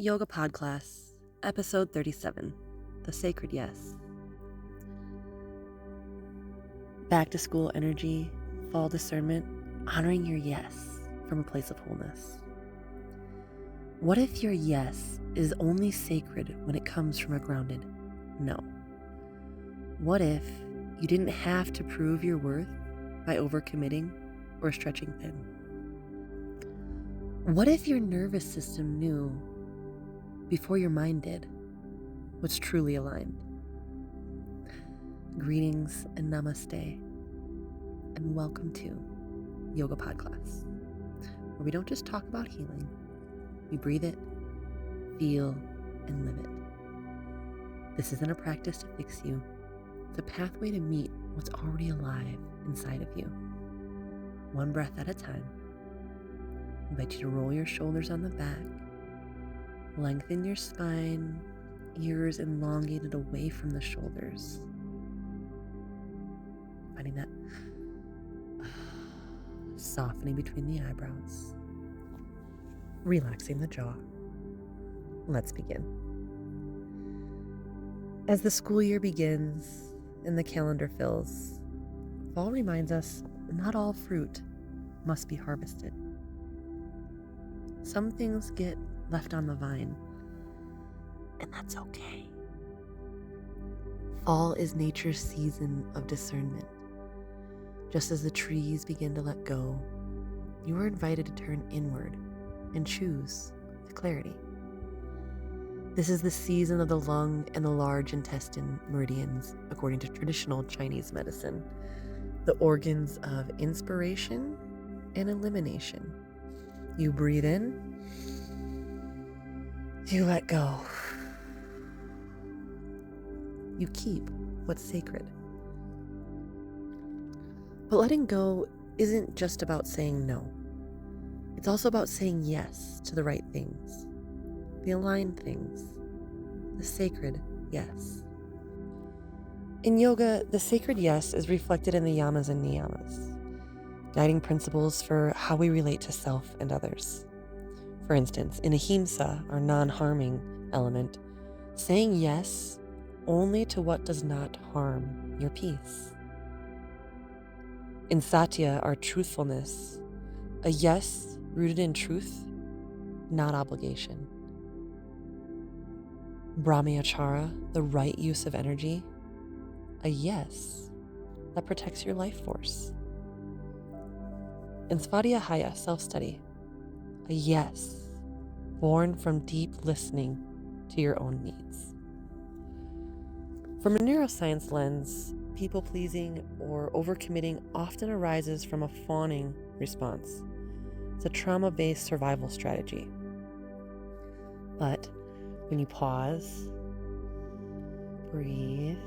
Yoga PodClass, Episode 37, The Sacred Yes. Back to school energy, fall discernment, honoring your yes from a place of wholeness. What if your yes is only sacred when it comes from a grounded no? What if you didn't have to prove your worth by overcommitting or stretching thin? What if your nervous system knew before your mind did what's truly aligned? Greetings and namaste, and welcome to Yoga PodClass, where we don't just talk about healing, we breathe it, feel, and live it. This isn't a practice to fix you, it's a pathway to meet what's already alive inside of you. One breath at a time. I invite you to roll your shoulders on the back, lengthen your spine, ears elongated away from the shoulders. Finding that softening between the eyebrows, relaxing the jaw. Let's begin. As the school year begins and the calendar fills, fall reminds us not all fruit must be harvested. Some things get left on the vine, and that's okay. Fall is nature's season of discernment. Just as the trees begin to let go, you are invited to turn inward and choose with clarity. This is the season of the lung and the large intestine meridians, according to traditional Chinese medicine, the organs of inspiration and elimination. You breathe in, you let go. You keep what's sacred. But letting go isn't just about saying no. It's also about saying yes to the right things, the aligned things, the sacred yes. In yoga, the sacred yes is reflected in the yamas and niyamas, guiding principles for how we relate to self and others. For instance, in Ahimsa, our non-harming element, saying yes only to what does not harm your peace. In Satya, our truthfulness, a yes rooted in truth, not obligation. Brahmacharya, the right use of energy, a yes that protects your life force. In Svadhyaya, self-study, a yes born from deep listening to your own needs. From a neuroscience lens, people-pleasing or overcommitting often arises from a fawning response. It's a trauma-based survival strategy. But when you pause, breathe,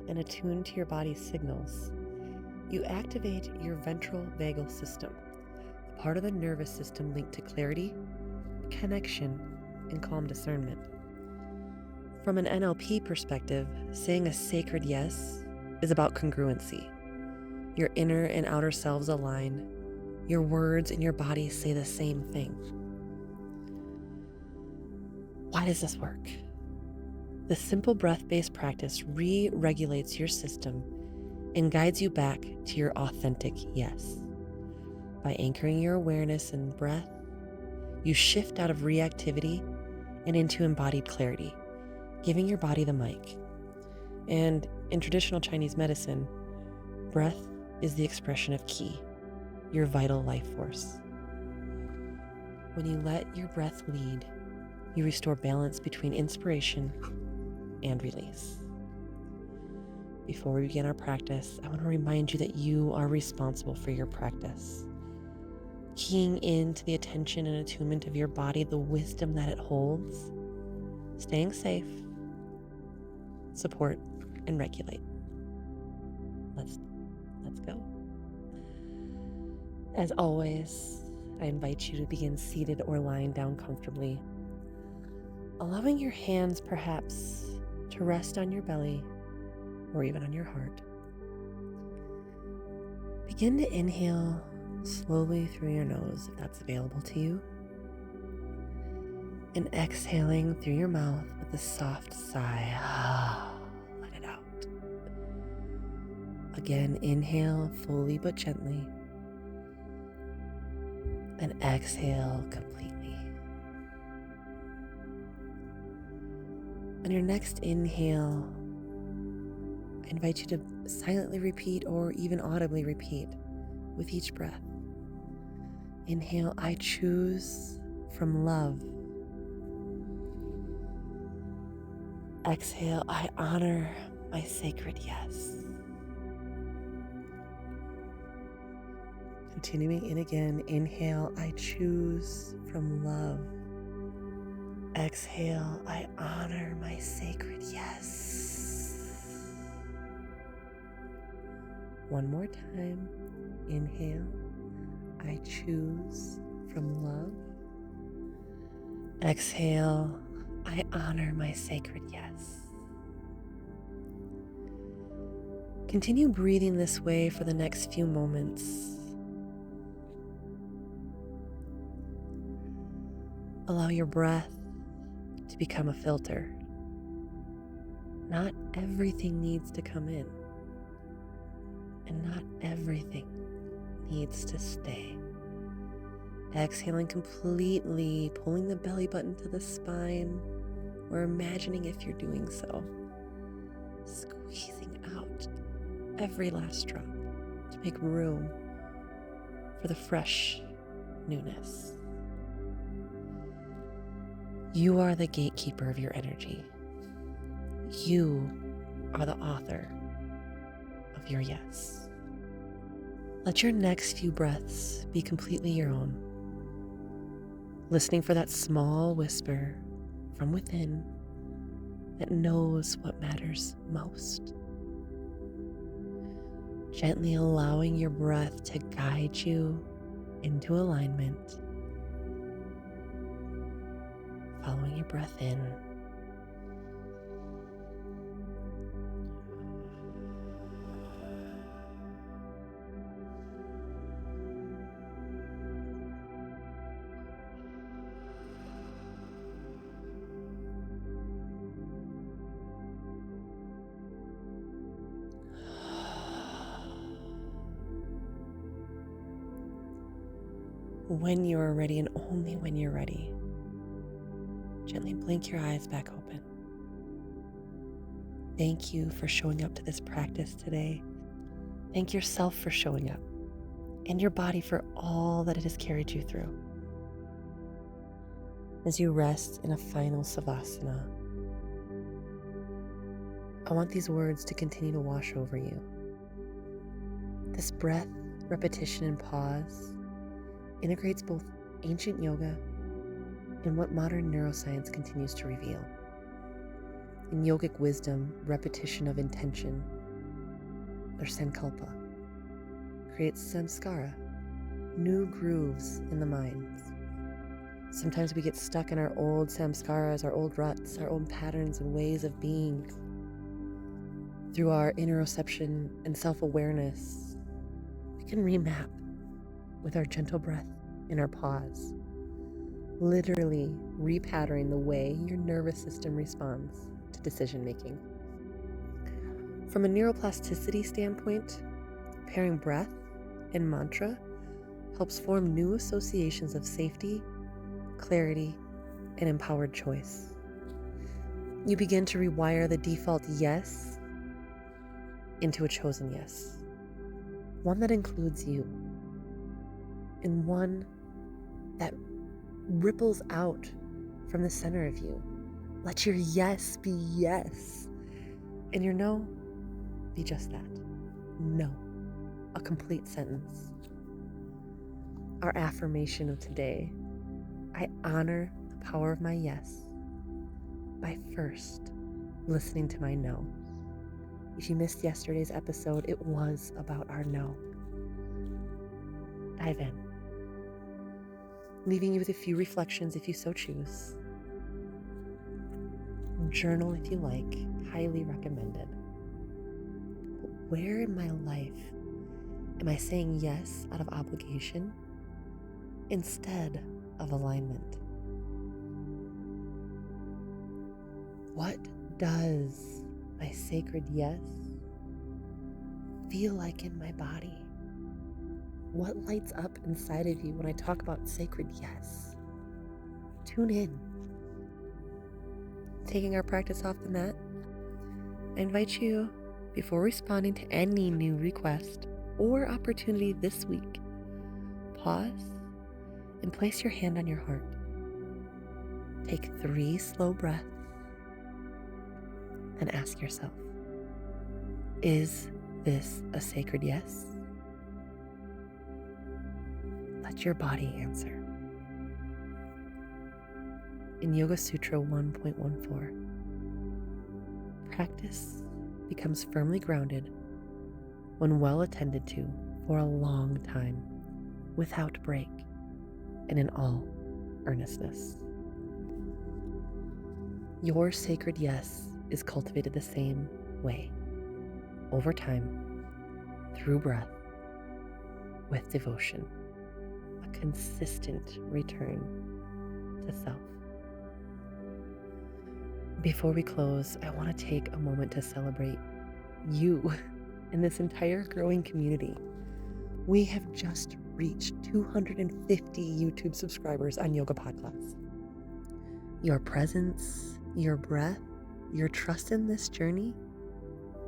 and attune to your body's signals, you activate your ventral vagal system, the part of the nervous system linked to clarity, connection, and calm discernment. From an NLP perspective, saying a sacred yes is about congruency. Your inner and outer selves align. Your words and your body say the same thing. Why does this work? The simple breath-based practice re-regulates your system and guides you back to your authentic yes. By anchoring your awareness in breath, you shift out of reactivity and into embodied clarity, giving your body the mic. And in traditional Chinese medicine, breath is the expression of qi, your vital life force. When you let your breath lead, you restore balance between inspiration and release. Before we begin our practice, I want to remind you that you are responsible for your practice. Keying into the attention and attunement of your body, the wisdom that it holds, staying safe, support, and regulate. Let's go. As always, I invite you to begin seated or lying down comfortably, allowing your hands perhaps to rest on your belly or even on your heart. Begin to inhale slowly through your nose if that's available to you. And exhaling through your mouth with a soft sigh. Let it out. Again, inhale fully but gently. And exhale completely. On your next inhale, I invite you to silently repeat or even audibly repeat with each breath. Inhale, I choose from love. Exhale, I honor my sacred yes. Continuing in again, inhale, I choose from love. Exhale, I honor my sacred yes. One more time. Inhale, I choose from love. Exhale, I honor my sacred yes. Continue breathing this way for the next few moments. Allow your breath to become a filter. Not everything needs to come in, and not everything needs to stay. Exhaling completely, pulling the belly button to the spine, or imagining if you're doing so, squeezing out every last drop to make room for the fresh newness. You are the gatekeeper of your energy. You are the author of your yes. Let your next few breaths be completely your own. Listening for that small whisper from within that knows what matters most. Gently allowing your breath to guide you into alignment. Following your breath in. When you are ready, and only when you're ready, gently blink your eyes back open. Thank you for showing up to this practice today. Thank yourself for showing up, and your body for all that it has carried you through. As you rest in a final Savasana, I want these words to continue to wash over you. This breath, repetition, and pause integrates both ancient yoga and what modern neuroscience continues to reveal. In yogic wisdom, repetition of intention, or sankalpa, creates samskara, new grooves in the mind. Sometimes we get stuck in our old samskaras, our old ruts, our old patterns and ways of being. Through our interoception and self-awareness, we can remap with our gentle breath in our pause, literally repatterning the way your nervous system responds to decision making. From a neuroplasticity standpoint, pairing breath and mantra helps form new associations of safety, clarity, and empowered choice. You begin to rewire the default yes into a chosen yes, one that includes you, and one that ripples out from the center of you. Let your yes be yes, and your no be just that. No, a complete sentence. Our affirmation of today: I honor the power of my yes by first listening to my no. If you missed yesterday's episode, it was about our no. Dive in. Leaving you with a few reflections if you so choose. Journal if you like, highly recommended. But where in my life am I saying yes out of obligation instead of alignment? What does my sacred yes feel like in my body? What lights up inside of you when I talk about sacred yes? Tune in. Taking our practice off the mat, I invite you, before responding to any new request or opportunity this week, pause and place your hand on your heart. Take 3 slow breaths and ask yourself, is this a sacred yes? Let your body answer. In Yoga Sutra 1.14, practice becomes firmly grounded when well attended to for a long time, without break, and in all earnestness. Your sacred yes is cultivated the same way, over time, through breath, with devotion, a consistent return to self. Before we close, I want to take a moment to celebrate you and this entire growing community. We have just reached 250 YouTube subscribers on Yoga PodClass. Your presence, your breath, your trust in this journey,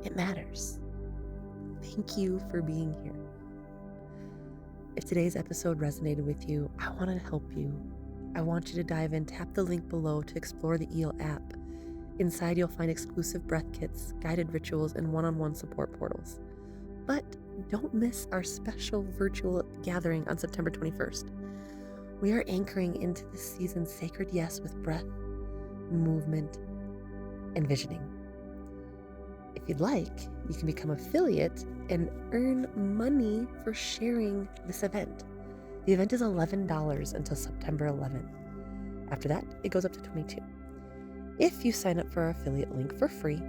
it matters. Thank you for being here. If today's episode resonated with you, I want to help you. I want you to dive in, tap the link below to explore the EEL app. Inside, you'll find exclusive breath kits, guided rituals, and one-on-one support portals. But don't miss our special virtual gathering on September 21st. We are anchoring into this season's sacred yes with breath, movement, and visioning. If you'd like, you can become affiliate and earn money for sharing this event. The event is $11 until September 11th. After that, it goes up to $22. If you sign up for our affiliate link for free,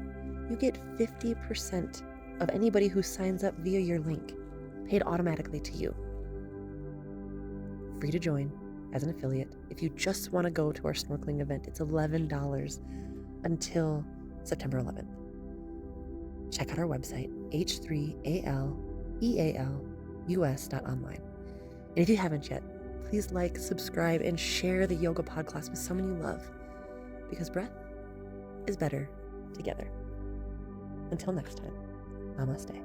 you get 50% of anybody who signs up via your link, paid automatically to you. Free to join as an affiliate. If you just want to go to our snorkeling event, it's $11 until September 11th. Check out our website, h3aleealus.online. And if you haven't yet, please like, subscribe, and share the Yoga PodClass with someone you love, because breath is better together. Until next time, namaste.